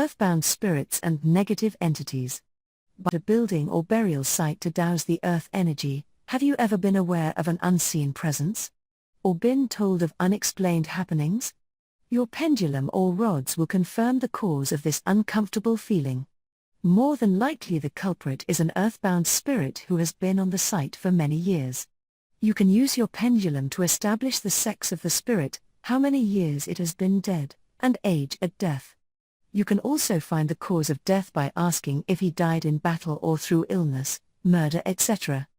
Earthbound spirits and negative entities. By a building or burial site to douse the earth energy, have you ever been aware of an unseen presence? Or been told of unexplained happenings? Your pendulum or rods will confirm the cause of this uncomfortable feeling. More than likely the culprit is an earthbound spirit who has been on the site for many years. You can use your pendulum to establish the sex of the spirit, how many years it has been dead, and age at death. You can also find the cause of death by asking if he died in battle or through illness, murder, etc.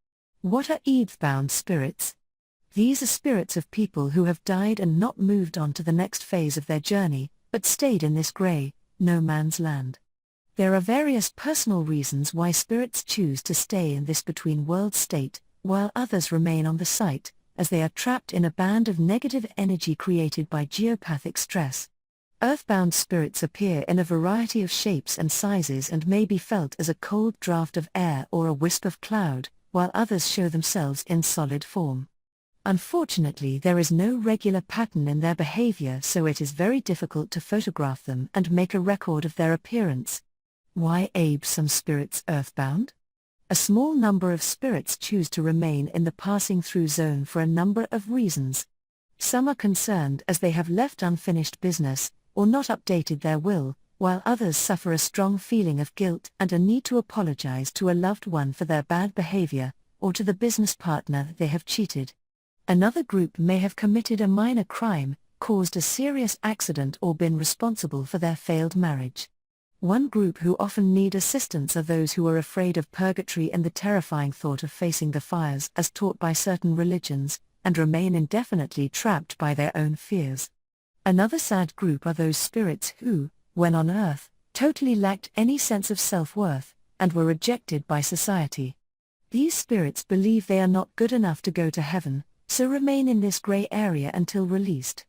What are earthbound spirits? These are spirits of people who have died and not moved on to the next phase of their journey, but stayed in this grey, no man's land. There are various personal reasons why spirits choose to stay in this between-world state, while others remain on the site, as they are trapped in a band of negative energy created by geopathic stress. Earthbound spirits appear in a variety of shapes and sizes and may be felt as a cold draft of air or a wisp of cloud, while others show themselves in solid form. Unfortunately, there is no regular pattern in their behavior, so it is very difficult to photograph them and make a record of their appearance. Why are some spirits earthbound? A small number of spirits choose to remain in the passing through zone for a number of reasons. Some are concerned as they have left unfinished business, or not updated their will, while others suffer a strong feeling of guilt and a need to apologize to a loved one for their bad behavior, or to the business partner they have cheated. Another group may have committed a minor crime, caused a serious accident, or been responsible for their failed marriage. One group who often need assistance are those who are afraid of purgatory and the terrifying thought of facing the fires as taught by certain religions, and remain indefinitely trapped by their own fears. Another sad group are those spirits who, when on earth, totally lacked any sense of self-worth, and were rejected by society. These spirits believe they are not good enough to go to heaven, so remain in this grey area until released.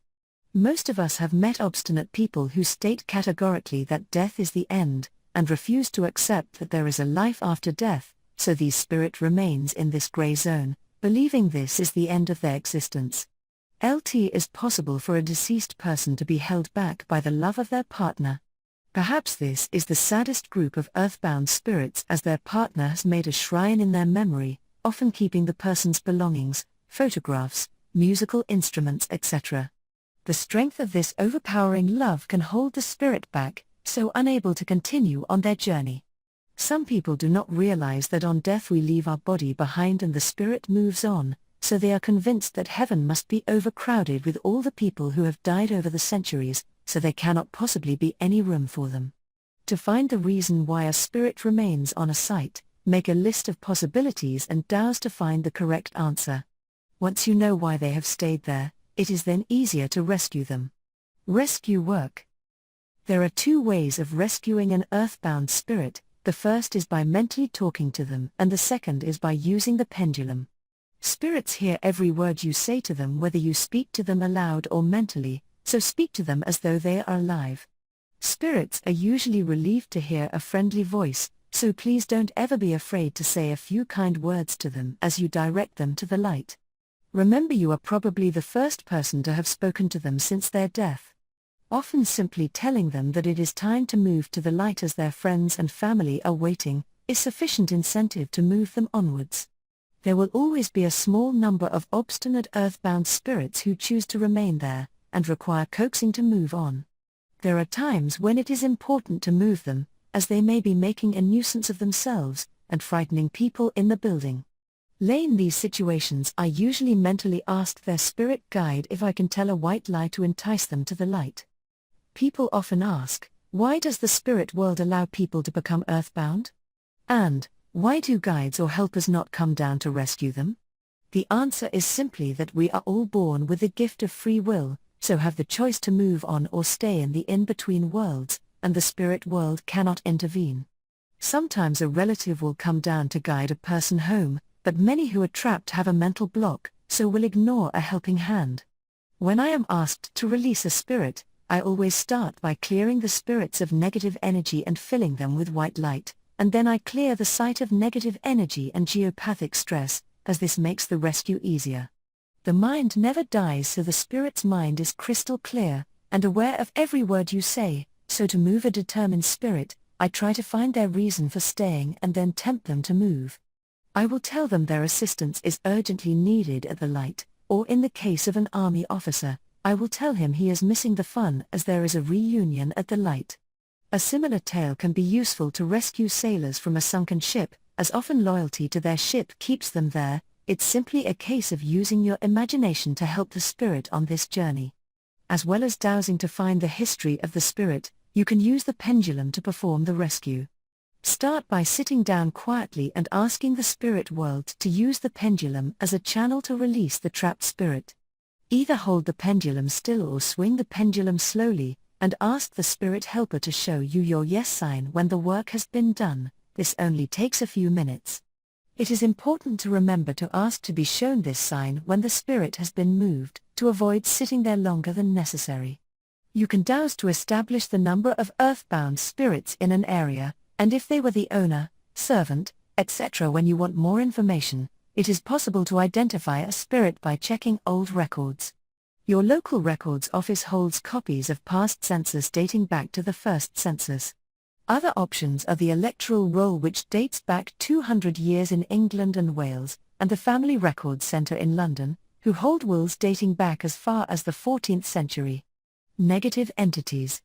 Most of us have met obstinate people who state categorically that death is the end, and refuse to accept that there is a life after death, so these spirit remains in this grey zone, believing this is the end of their existence. It is possible for a deceased person to be held back by the love of their partner. Perhaps this is the saddest group of earthbound spirits, as their partner has made a shrine in their memory, often keeping the person's belongings, photographs, musical instruments, etc. The strength of this overpowering love can hold the spirit back, so unable to continue on their journey. Some people do not realize that on death we leave our body behind and the spirit moves on, so they are convinced that heaven must be overcrowded with all the people who have died over the centuries, so there cannot possibly be any room for them. To find the reason why a spirit remains on a site, make a list of possibilities and douse to find the correct answer. Once you know why they have stayed there, it is then easier to rescue them. Rescue work. There are two ways of rescuing an earthbound spirit. The first is by mentally talking to them, and the second is by using the pendulum. Spirits hear every word you say to them, whether you speak to them aloud or mentally, so speak to them as though they are alive. Spirits are usually relieved to hear a friendly voice, so please don't ever be afraid to say a few kind words to them as you direct them to the light. Remember, you are probably the first person to have spoken to them since their death. Often simply telling them that it is time to move to the light as their friends and family are waiting, is sufficient incentive to move them onwards. There will always be a small number of obstinate earthbound spirits who choose to remain there, and require coaxing to move on. There are times when it is important to move them, as they may be making a nuisance of themselves, and frightening people in the building. In these situations, I usually mentally ask their spirit guide if I can tell a white lie to entice them to the light. People often ask, why does the spirit world allow people to become earthbound? And, why do guides or helpers not come down to rescue them? The answer is simply that we are all born with the gift of free will, so have the choice to move on or stay in the in-between worlds, and the spirit world cannot intervene. Sometimes a relative will come down to guide a person home, but many who are trapped have a mental block, so will ignore a helping hand. When I am asked to release a spirit, I always start by clearing the spirits of negative energy and filling them with white light, and then I clear the site of negative energy and geopathic stress, as this makes the rescue easier. The mind never dies, so the spirit's mind is crystal clear, and aware of every word you say, So to move a determined spirit, I try to find their reason for staying and then tempt them to move. I will tell them their assistance is urgently needed at the light, or in the case of an army officer, I will tell him he is missing the fun as there is a reunion at the light. A similar tale can be useful to rescue sailors from a sunken ship, as often loyalty to their ship keeps them there. It's simply a case of using your imagination to help the spirit on this journey. As well as dowsing to find the history of the spirit, you can use the pendulum to perform the rescue. Start by sitting down quietly and asking the spirit world to use the pendulum as a channel to release the trapped spirit. Either hold the pendulum still or swing the pendulum slowly, and ask the spirit helper to show you your yes sign when the work has been done. This only takes a few minutes. It is important to remember to ask to be shown this sign when the spirit has been moved, to avoid sitting there longer than necessary. You can douse to establish the number of earthbound spirits in an area, and if they were the owner, servant, etc. When you want more information, it is possible to identify a spirit by checking old records. Your local records office holds copies of past census dating back to the first census. Other options are the electoral roll, which dates back 200 years in England and Wales, and the Family Records Centre in London, who hold wills dating back as far as the 14th century. Negative entities.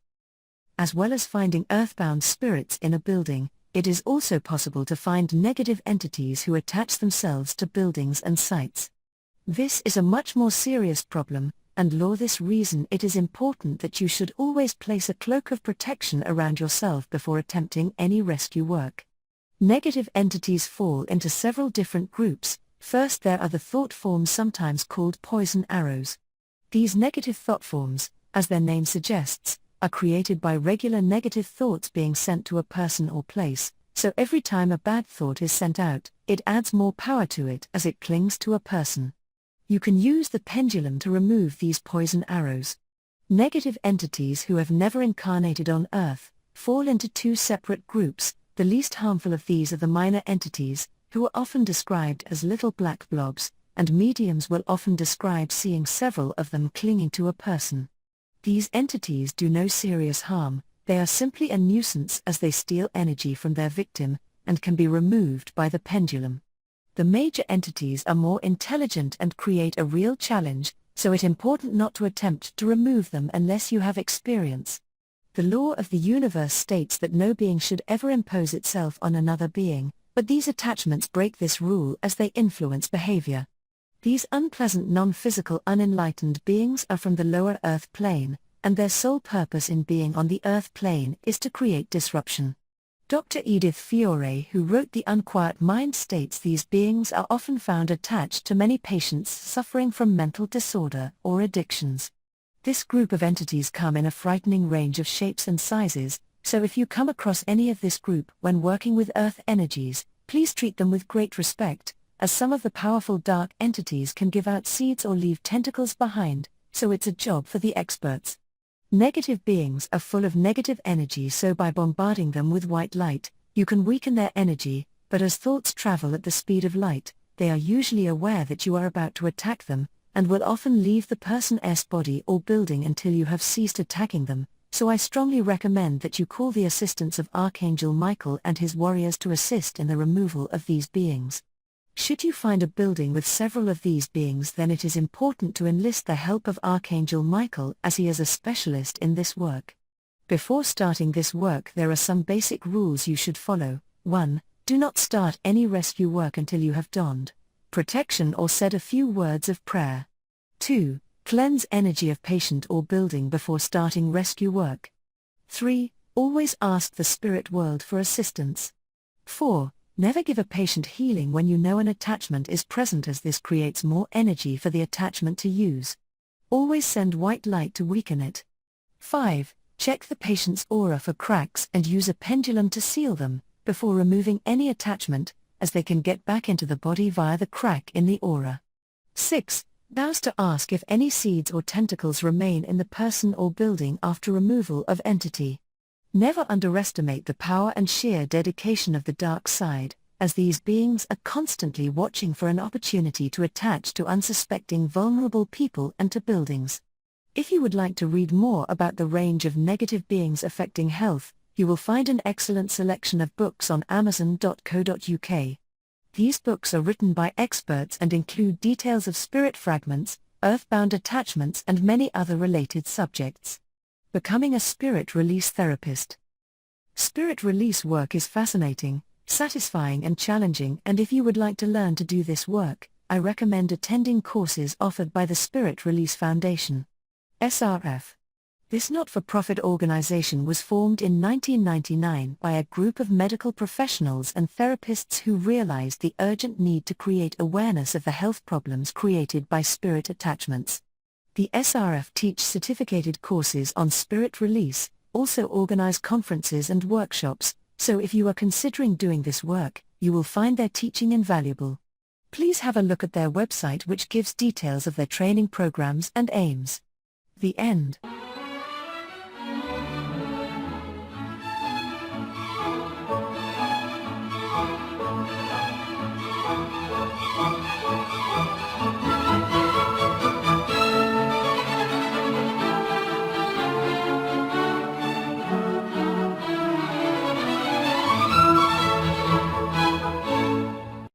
As well as finding earthbound spirits in a building, it is also possible to find negative entities who attach themselves to buildings and sites. This is a much more serious problem, and for this reason it is important that you should always place a cloak of protection around yourself before attempting any rescue work. Negative entities fall into several different groups. First, there are the thought forms, sometimes called poison arrows. These negative thought forms, as their name suggests, are created by regular negative thoughts being sent to a person or place, so every time a bad thought is sent out, it adds more power to it as it clings to a person. You can use the pendulum to remove these poison arrows. Negative entities who have never incarnated on Earth fall into two separate groups. The least harmful of these are the minor entities, who are often described as little black blobs, and mediums will often describe seeing several of them clinging to a person. These entities do no serious harm, they are simply a nuisance as they steal energy from their victim, and can be removed by the pendulum. The major entities are more intelligent and create a real challenge, so it's important not to attempt to remove them unless you have experience. The law of the universe states that no being should ever impose itself on another being, but these attachments break this rule as they influence behavior. These unpleasant non-physical unenlightened beings are from the lower earth plane, and their sole purpose in being on the earth plane is to create disruption. Dr. Edith Fiore, who wrote The Unquiet Mind, states these beings are often found attached to many patients suffering from mental disorder or addictions. This group of entities come in a frightening range of shapes and sizes, so if you come across any of this group when working with earth energies, please treat them with great respect, as some of the powerful dark entities can give out seeds or leave tentacles behind, so it's a job for the experts. Negative beings are full of negative energy, so by bombarding them with white light, you can weaken their energy, but as thoughts travel at the speed of light, they are usually aware that you are about to attack them, and will often leave the person's body or building until you have ceased attacking them, so I strongly recommend that you call the assistance of Archangel Michael and his warriors to assist in the removal of these beings. Should you find a building with several of these beings, then it is important to enlist the help of Archangel Michael, as he is a specialist in this work. Before starting this work, there are some basic rules you should follow. 1. Do not start any rescue work until you have donned protection or said a few words of prayer. 2. Cleanse energy of patient or building before starting rescue work. 3. Always ask the spirit world for assistance. 4. Never give a patient healing when you know an attachment is present, as this creates more energy for the attachment to use. Always send white light to weaken it. 5. Check the patient's aura for cracks and use a pendulum to seal them, before removing any attachment, as they can get back into the body via the crack in the aura. 6. Douse to ask if any seeds or tentacles remain in the person or building after removal of entity. Never underestimate the power and sheer dedication of the dark side, as these beings are constantly watching for an opportunity to attach to unsuspecting vulnerable people and to buildings. If you would like to read more about the range of negative beings affecting health, you will find an excellent selection of books on Amazon.co.uk. These books are written by experts and include details of spirit fragments, earthbound attachments and many other related subjects. Becoming a spirit release therapist. Spirit release work is fascinating, satisfying and challenging, and if you would like to learn to do this work, I recommend attending courses offered by the Spirit Release Foundation. SRF. This not-for-profit organization was formed in 1999 by a group of medical professionals and therapists who realized the urgent need to create awareness of the health problems created by spirit attachments. The SRF teach certificated courses on spirit release, also organize conferences and workshops, so if you are considering doing this work, you will find their teaching invaluable. Please have a look at their website, which gives details of their training programs and aims. The end.